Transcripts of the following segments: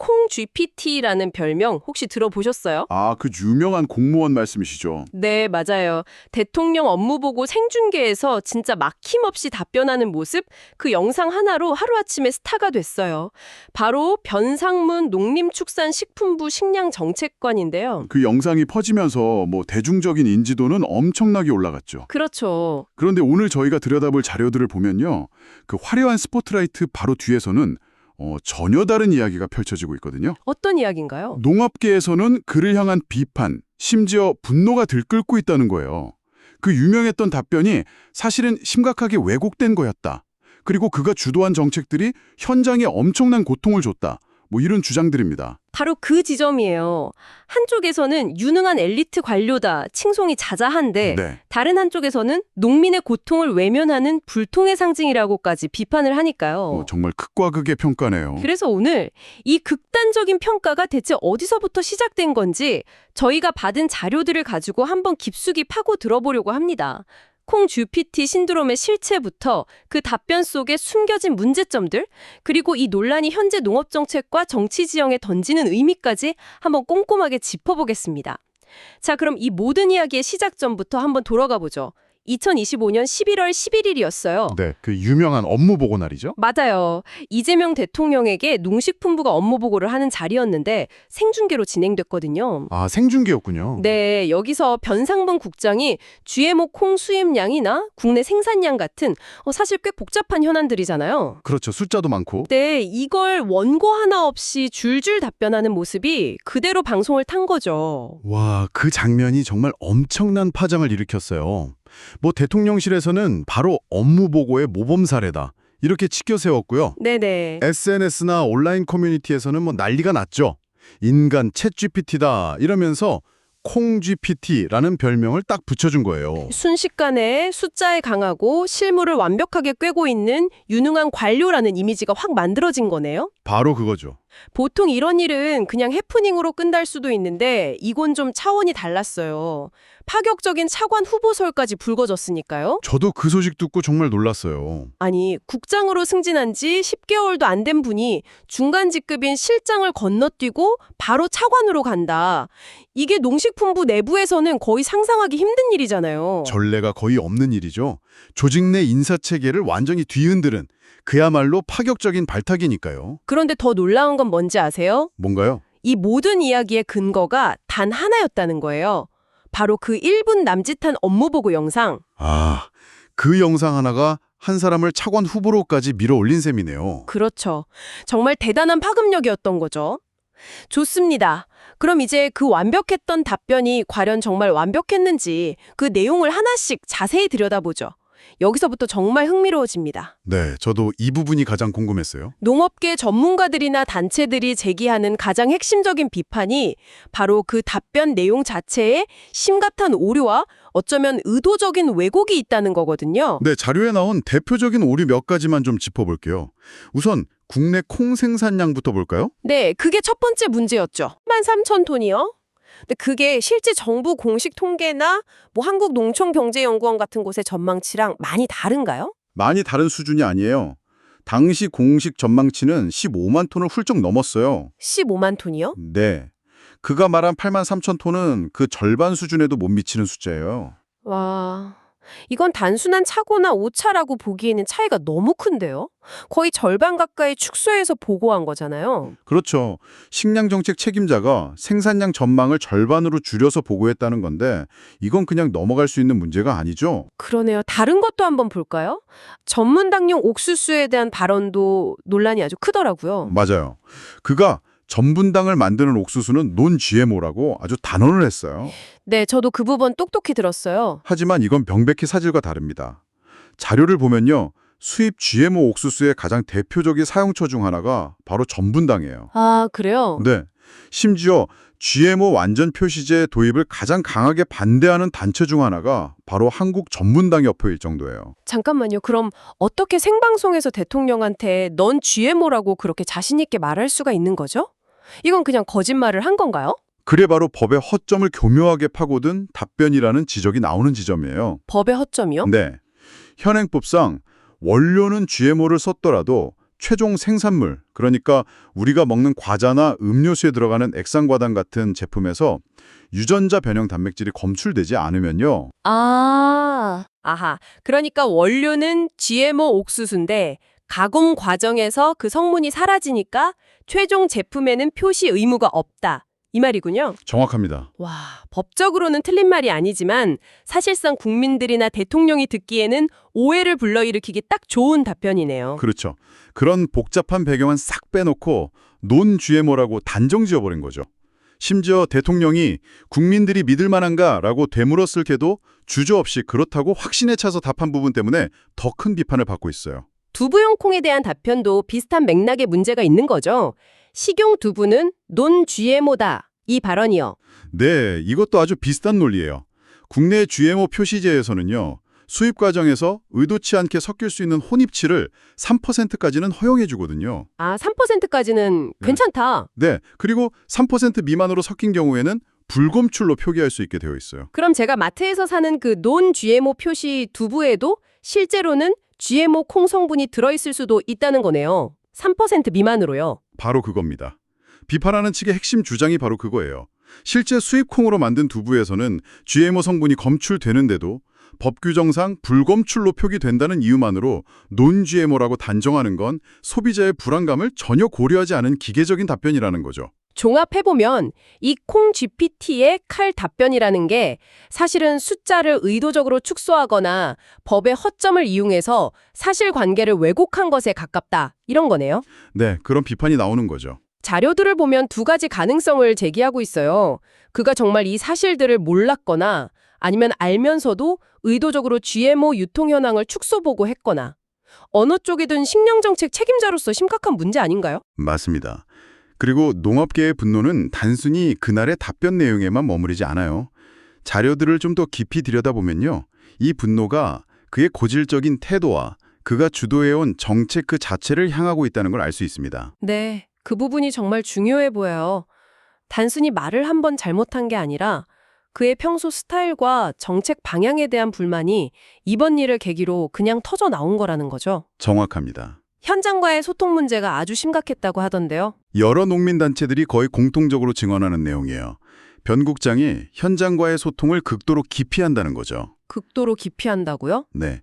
콩 GPT라는 별명 혹시 들어보셨어요? 아, 그 유명한 공무원 말씀이시죠? 네, 맞아요. 대통령 업무 보고 생중계에서 진짜 막힘없이 답변하는 모습, 그 영상 하나로 하루아침에 스타가 됐어요. 바로 변상문 농림축산식품부 식량정책관인데요. 그 영상이 퍼지면서 대중적인 인지도는 엄청나게 올라갔죠. 그렇죠. 그런데 오늘 저희가 들여다볼 자료들을 보면요. 그 화려한 스포트라이트 바로 뒤에서는 전혀 다른 이야기가 펼쳐지고 있거든요. 어떤 이야기인가요? 농업계에서는 그를 향한 비판, 심지어 분노가 들끓고 있다는 거예요. 그 유명했던 답변이 사실은 심각하게 왜곡된 거였다. 그리고 그가 주도한 정책들이 현장에 엄청난 고통을 줬다. 이런 주장들입니다. 바로 그 지점이에요. 한쪽에서는 유능한 엘리트 관료다, 칭송이 자자한데 네. 다른 한쪽에서는 농민의 고통을 외면하는 불통의 상징이라고까지 비판을 하니까요. 정말 극과 극의 평가네요. 그래서 오늘 이 극단적인 평가가 대체 어디서부터 시작된 건지 저희가 받은 자료들을 가지고 한번 깊숙이 파고 들어보려고 합니다. 콩 GPT 신드롬의 실체부터 그 답변 속에 숨겨진 문제점들, 그리고 이 논란이 현재 농업정책과 정치 지형에 던지는 의미까지 한번 꼼꼼하게 짚어보겠습니다. 자, 그럼 이 모든 이야기의 시작점부터 한번 돌아가 보죠. 2025년 11월 11일이었어요. 네, 그 유명한 업무 보고 날이죠. 맞아요. 이재명 대통령에게 농식품부가 업무 보고를 하는 자리였는데 생중계로 진행됐거든요. 아, 생중계였군요. 네, 여기서 변상문 국장이 GMO 콩 수입량이나 국내 생산량 같은 사실 꽤 복잡한 현안들이잖아요. 그렇죠. 숫자도 많고. 네, 이걸 원고 하나 없이 줄줄 답변하는 모습이 그대로 방송을 탄 거죠. 와, 그 장면이 정말 엄청난 파장을 일으켰어요. 대통령실에서는 바로 업무 보고의 모범 사례다, 이렇게 치켜 세웠고요. 네네. SNS나 온라인 커뮤니티에서는 난리가 났죠. 인간 챗 GPT다 이러면서 콩 GPT라는 별명을 딱 붙여준 거예요. 순식간에 숫자에 강하고 실무를 완벽하게 꿰고 있는 유능한 관료라는 이미지가 확 만들어진 거네요. 바로 그거죠. 보통 이런 일은 그냥 해프닝으로 끝날 수도 있는데 이건 좀 차원이 달랐어요. 파격적인 차관 후보설까지 불거졌으니까요. 저도 그 소식 듣고 정말 놀랐어요. 아니, 국장으로 승진한 지 10개월도 안 된 분이 중간 직급인 실장을 건너뛰고 바로 차관으로 간다. 이게 농식품부 내부에서는 거의 상상하기 힘든 일이잖아요. 전례가 거의 없는 일이죠. 조직 내 인사체계를 완전히 뒤흔드는 그야말로 파격적인 발탁이니까요. 그런데 더 놀라운 건 뭔지 아세요? 뭔가요? 이 모든 이야기의 근거가 단 하나였다는 거예요. 바로 그 1분 남짓한 업무보고 영상. 아, 그 영상 하나가 한 사람을 차관 후보로까지 밀어 올린 셈이네요. 그렇죠. 정말 대단한 파급력이었던 거죠. 좋습니다. 그럼 이제 그 완벽했던 답변이 과연 정말 완벽했는지 그 내용을 하나씩 자세히 들여다보죠. 여기서부터 정말 흥미로워집니다. 네, 저도 이 부분이 가장 궁금했어요. 농업계 전문가들이나 단체들이 제기하는 가장 핵심적인 비판이 바로 그 답변 내용 자체에 심각한 오류와 어쩌면 의도적인 왜곡이 있다는 거거든요. 네, 자료에 나온 대표적인 오류 몇 가지만 좀 짚어볼게요. 우선 국내 콩 생산량부터 볼까요? 네, 그게 첫 번째 문제였죠. 13,000톤이요. 근데 그게 실제 정부 공식 통계나 한국농촌경제연구원 같은 곳의 전망치랑 많이 다른가요? 많이 다른 수준이 아니에요. 당시 공식 전망치는 15만 톤을 훌쩍 넘었어요. 15만 톤이요? 네. 그가 말한 8만 3천 톤은 그 절반 수준에도 못 미치는 숫자예요. 와, 이건 단순한 차고나 오차라고 보기에는 차이가 너무 큰데요? 거의 절반 가까이 축소해서 보고한 거잖아요. 그렇죠. 식량정책 책임자가 생산량 전망을 절반으로 줄여서 보고했다는 건데 이건 그냥 넘어갈 수 있는 문제가 아니죠. 그러네요. 다른 것도 한번 볼까요? 전문당용 옥수수에 대한 발언도 논란이 아주 크더라고요. 맞아요. 그가 전분당을 만드는 옥수수는 논-GMO라고 아주 단언을 했어요. 네, 저도 그 부분 똑똑히 들었어요. 하지만 이건 명백히 사실과 다릅니다. 자료를 보면요. 수입 GMO 옥수수의 가장 대표적인 사용처 중 하나가 바로 전분당이에요. 아, 그래요? 네. 심지어 GMO 완전 표시제 도입을 가장 강하게 반대하는 단체 중 하나가 바로 한국 전문당협회일 정도예요. 잠깐만요. 그럼 어떻게 생방송에서 대통령한테 넌 GMO라고 그렇게 자신 있게 말할 수가 있는 거죠? 이건 그냥 거짓말을 한 건가요? 그래 바로 법의 허점을 교묘하게 파고든 답변이라는 지적이 나오는 지점이에요. 법의 허점이요? 네. 현행법상 원료는 GMO를 썼더라도 최종 생산물, 그러니까 우리가 먹는 과자나 음료수에 들어가는 액상과당 같은 제품에서 유전자 변형 단백질이 검출되지 않으면요. 아하. 그러니까 원료는 GMO 옥수수인데 가공 과정에서 그 성분이 사라지니까 최종 제품에는 표시 의무가 없다. 이 말이군요. 정확합니다. 와, 법적으로는 틀린 말이 아니지만 사실상 국민들이나 대통령이 듣기에는 오해를 불러일으키기 딱 좋은 답변이네요. 그렇죠. 그런 복잡한 배경은 싹 빼놓고 논 GMO라고 단정 지어버린 거죠. 심지어 대통령이 국민들이 믿을 만한가라고 되물었을 때도 주저없이 그렇다고 확신에 차서 답한 부분 때문에 더 큰 비판을 받고 있어요. 두부용 콩에 대한 답변도 비슷한 맥락의 문제가 있는 거죠. 식용 두부는 논 GMO다. 이 발언이요. 네, 이것도 아주 비슷한 논리예요. 국내 GMO 표시제에서는요. 수입 과정에서 의도치 않게 섞일 수 있는 혼입치를 3%까지는 허용해 주거든요. 3%까지는 괜찮다. 네, 그리고 3% 미만으로 섞인 경우에는 불검출로 표기할 수 있게 되어 있어요. 그럼 제가 마트에서 사는 그 논 GMO 표시 두부에도 실제로는 GMO 콩 성분이 들어있을 수도 있다는 거네요. 3% 미만으로요. 바로 그겁니다. 비판하는 측의 핵심 주장이 바로 그거예요. 실제 수입 콩으로 만든 두부에서는 GMO 성분이 검출되는데도 법 규정상 불검출로 표기된다는 이유만으로 논-GMO라고 단정하는 건 소비자의 불안감을 전혀 고려하지 않은 기계적인 답변이라는 거죠. 종합해보면 이 콩 GPT의 칼 답변이라는 게 사실은 숫자를 의도적으로 축소하거나 법의 허점을 이용해서 사실관계를 왜곡한 것에 가깝다. 이런 거네요. 네, 그런 비판이 나오는 거죠. 자료들을 보면 두 가지 가능성을 제기하고 있어요. 그가 정말 이 사실들을 몰랐거나 아니면 알면서도 의도적으로 GMO 유통 현황을 축소 보고했거나 어느 쪽이든 식량정책 책임자로서 심각한 문제 아닌가요? 맞습니다. 그리고 농업계의 분노는 단순히 그날의 답변 내용에만 머무르지 않아요. 자료들을 좀 더 깊이 들여다보면요. 이 분노가 그의 고질적인 태도와 그가 주도해온 정책 그 자체를 향하고 있다는 걸 알 수 있습니다. 네, 그 부분이 정말 중요해 보여요. 단순히 말을 한 번 잘못한 게 아니라 그의 평소 스타일과 정책 방향에 대한 불만이 이번 일을 계기로 그냥 터져 나온 거라는 거죠. 정확합니다. 현장과의 소통 문제가 아주 심각했다고 하던데요. 여러 농민단체들이 거의 공통적으로 증언하는 내용이에요. 변 국장이 현장과의 소통을 극도로 기피한다는 거죠. 극도로 기피한다고요? 네.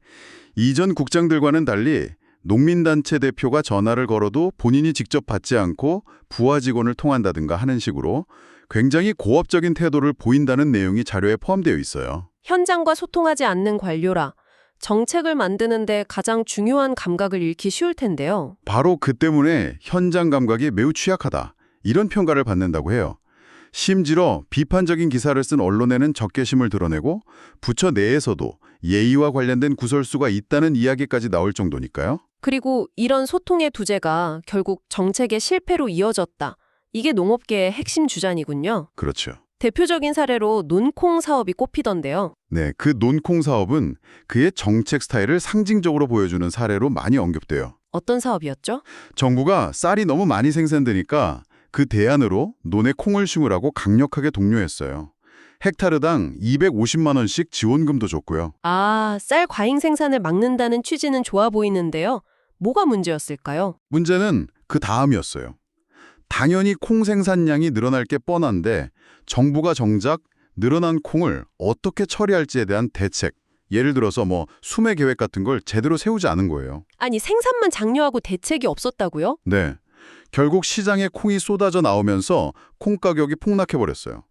이전 국장들과는 달리 농민단체 대표가 전화를 걸어도 본인이 직접 받지 않고 부하 직원을 통한다든가 하는 식으로 굉장히 고압적인 태도를 보인다는 내용이 자료에 포함되어 있어요. 현장과 소통하지 않는 관료라 정책을 만드는데 가장 중요한 감각을 잃기 쉬울 텐데요. 바로 그 때문에 현장 감각이 매우 취약하다. 이런 평가를 받는다고 해요. 심지어 비판적인 기사를 쓴 언론에는 적개심을 드러내고 부처 내에서도 예의와 관련된 구설수가 있다는 이야기까지 나올 정도니까요. 그리고 이런 소통의 두재가 결국 정책의 실패로 이어졌다. 이게 농업계의 핵심 주장이군요. 그렇죠. 대표적인 사례로 논콩 사업이 꼽히던데요. 네, 그 논콩 사업은 그의 정책 스타일을 상징적으로 보여주는 사례로 많이 언급돼요. 어떤 사업이었죠? 정부가 쌀이 너무 많이 생산되니까 그 대안으로 논에 콩을 심으라고 강력하게 독려했어요. 헥타르당 250만 원씩 지원금도 줬고요. 쌀 과잉 생산을 막는다는 취지는 좋아 보이는데요. 뭐가 문제였을까요? 문제는 그 다음이었어요. 당연히 콩 생산량이 늘어날 게 뻔한데 정부가 정작 늘어난 콩을 어떻게 처리할지에 대한 대책, 예를 들어서 수매 계획 같은 걸 제대로 세우지 않은 거예요. 아니 생산만 장려하고 대책이 없었다고요? 네. 결국 시장에 콩이 쏟아져 나오면서 콩 가격이 폭락해버렸어요.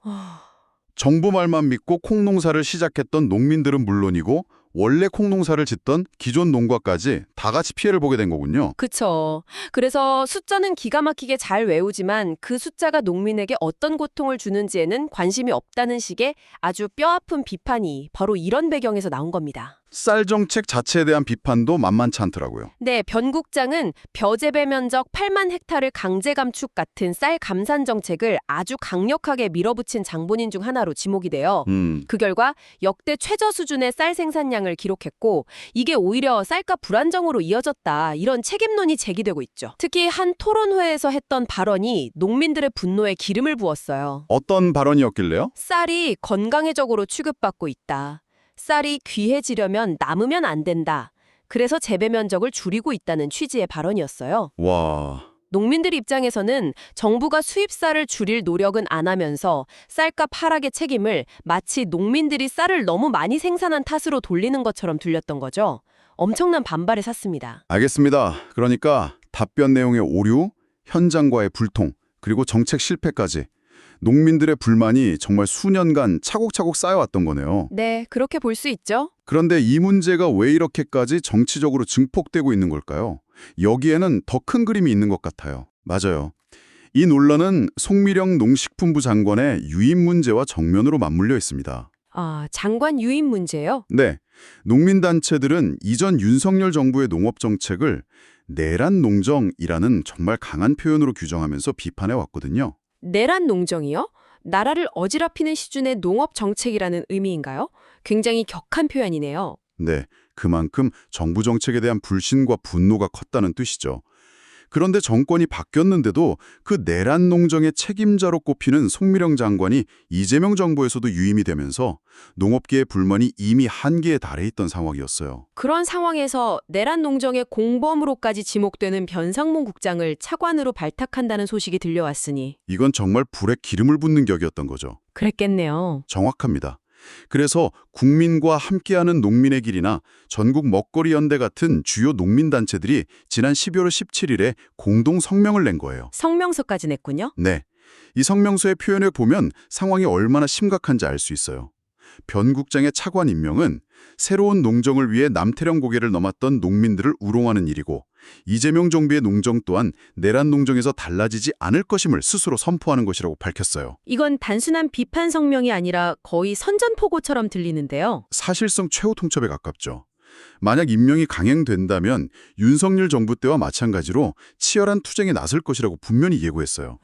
정부 말만 믿고 콩 농사를 시작했던 농민들은 물론이고 원래 콩 농사를 짓던 기존 농가까지 다 같이 피해를 보게 된 거군요. 그쵸. 그래서 숫자는 기가 막히게 잘 외우지만 그 숫자가 농민에게 어떤 고통을 주는지에는 관심이 없다는 식의 아주 뼈아픈 비판이 바로 이런 배경에서 나온 겁니다. 쌀 정책 자체에 대한 비판도 만만치 않더라고요. 네, 변 국장은 벼재배 면적 8만 헥타르 강제 감축 같은 쌀 감산 정책을 아주 강력하게 밀어붙인 장본인 중 하나로 지목이 돼요. 그 결과 역대 최저 수준의 쌀 생산량을 기록했고 이게 오히려 쌀값 불안정으로 이어졌다. 이런 책임론이 제기되고 있죠. 특히 한 토론회에서 했던 발언이 농민들의 분노에 기름을 부었어요. 어떤 발언이었길래요? 쌀이 건강해적으로 취급받고 있다. 쌀이 귀해지려면 남으면 안 된다. 그래서 재배 면적을 줄이고 있다는 취지의 발언이었어요. 와, 농민들 입장에서는 정부가 수입쌀을 줄일 노력은 안 하면서 쌀값 하락의 책임을 마치 농민들이 쌀을 너무 많이 생산한 탓으로 돌리는 것처럼 들렸던 거죠. 엄청난 반발을 샀습니다. 알겠습니다. 그러니까 답변 내용의 오류, 현장과의 불통, 그리고 정책 실패까지 농민들의 불만이 정말 수년간 차곡차곡 쌓여왔던 거네요. 네, 그렇게 볼 수 있죠. 그런데 이 문제가 왜 이렇게까지 정치적으로 증폭되고 있는 걸까요? 여기에는 더 큰 그림이 있는 것 같아요. 맞아요. 이 논란은 송미령 농식품부 장관의 유임 문제와 정면으로 맞물려 있습니다. 아, 장관 유임 문제요? 네, 농민단체들은 이전 윤석열 정부의 농업정책을 내란 농정이라는 정말 강한 표현으로 규정하면서 비판해 왔거든요. 내란 농정이요? 나라를 어지럽히는 수준의 농업 정책이라는 의미인가요? 굉장히 격한 표현이네요. 네, 그만큼 정부 정책에 대한 불신과 분노가 컸다는 뜻이죠. 그런데 정권이 바뀌었는데도 그 내란 농정의 책임자로 꼽히는 송미령 장관이 이재명 정부에서도 유임이 되면서 농업계의 불만이 이미 한계에 달해 있던 상황이었어요. 그런 상황에서 내란 농정의 공범으로까지 지목되는 변상문 국장을 차관으로 발탁한다는 소식이 들려왔으니 이건 정말 불에 기름을 붓는 격이었던 거죠. 그랬겠네요. 정확합니다. 그래서 국민과 함께하는 농민의 길이나 전국 먹거리 연대 같은 주요 농민단체들이 지난 12월 17일에 공동 성명을 낸 거예요. 성명서까지 냈군요. 네, 이 성명서의 표현을 보면 상황이 얼마나 심각한지 알 수 있어요. 변 국장의 차관 임명은 새로운 농정을 위해 남태령 고개를 넘었던 농민들을 우롱하는 일이고 이재명 정부의 농정 또한 내란 농정에서 달라지지 않을 것임을 스스로 선포하는 것이라고 밝혔어요. 이건 단순한 비판 성명이 아니라 거의 선전포고처럼 들리는데요. 사실성 최후 통첩에 가깝죠. 만약 임명이 강행된다면 윤석열 정부 때와 마찬가지로 치열한 투쟁에 나설 것이라고 분명히 예고했어요.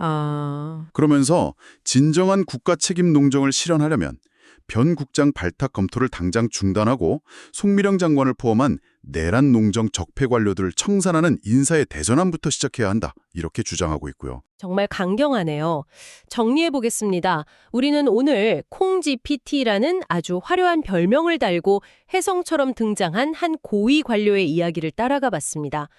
그러면서 진정한 국가 책임 농정을 실현하려면 변 국장 발탁 검토를 당장 중단하고 송미령 장관을 포함한 내란 농정 적폐 관료들을 청산하는 인사의 대전환부터 시작해야 한다. 이렇게 주장하고 있고요. 정말 강경하네요. 정리해 보겠습니다. 우리는 오늘 콩GPT라는 아주 화려한 별명을 달고 혜성처럼 등장한 한 고위 관료의 이야기를 따라가 봤습니다.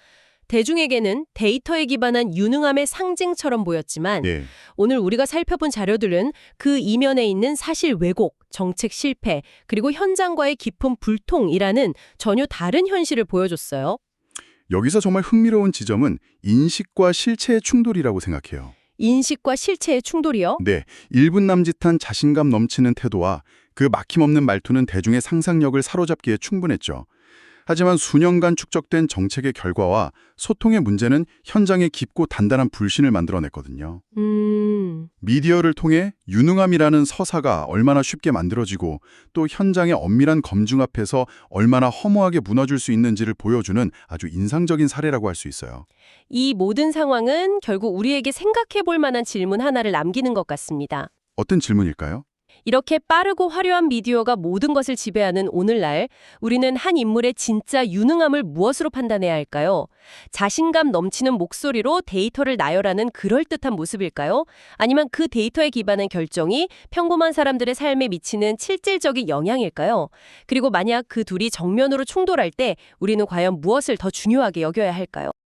대중에게는 데이터에 기반한 유능함의 상징처럼 보였지만 네. 오늘 우리가 살펴본 자료들은 그 이면에 있는 사실 왜곡, 정책 실패, 그리고 현장과의 깊은 불통이라는 전혀 다른 현실을 보여줬어요. 여기서 정말 흥미로운 지점은 인식과 실체의 충돌이라고 생각해요. 인식과 실체의 충돌이요? 네, 1분 남짓한 자신감 넘치는 태도와 그 막힘없는 말투는 대중의 상상력을 사로잡기에 충분했죠. 하지만 수년간 축적된 정책의 결과와 소통의 문제는 현장에 깊고 단단한 불신을 만들어냈거든요. 미디어를 통해 유능함이라는 서사가 얼마나 쉽게 만들어지고 또 현장의 엄밀한 검증 앞에서 얼마나 허무하게 무너질 수 있는지를 보여주는 아주 인상적인 사례라고 할 수 있어요. 이 모든 상황은 결국 우리에게 생각해 볼 만한 질문 하나를 남기는 것 같습니다. 어떤 질문일까요? 이렇게 빠르고 화려한 미디어가 모든 것을 지배하는 오늘날 우리는 한 인물의 진짜 유능함을 무엇으로 판단해야 할까요? 자신감 넘치는 목소리로 데이터를 나열하는 그럴듯한 모습일까요? 아니면 그 데이터에 기반한 결정이 평범한 사람들의 삶에 미치는 실질적인 영향일까요? 그리고 만약 그 둘이 정면으로 충돌할 때 우리는 과연 무엇을 더 중요하게 여겨야 할까요?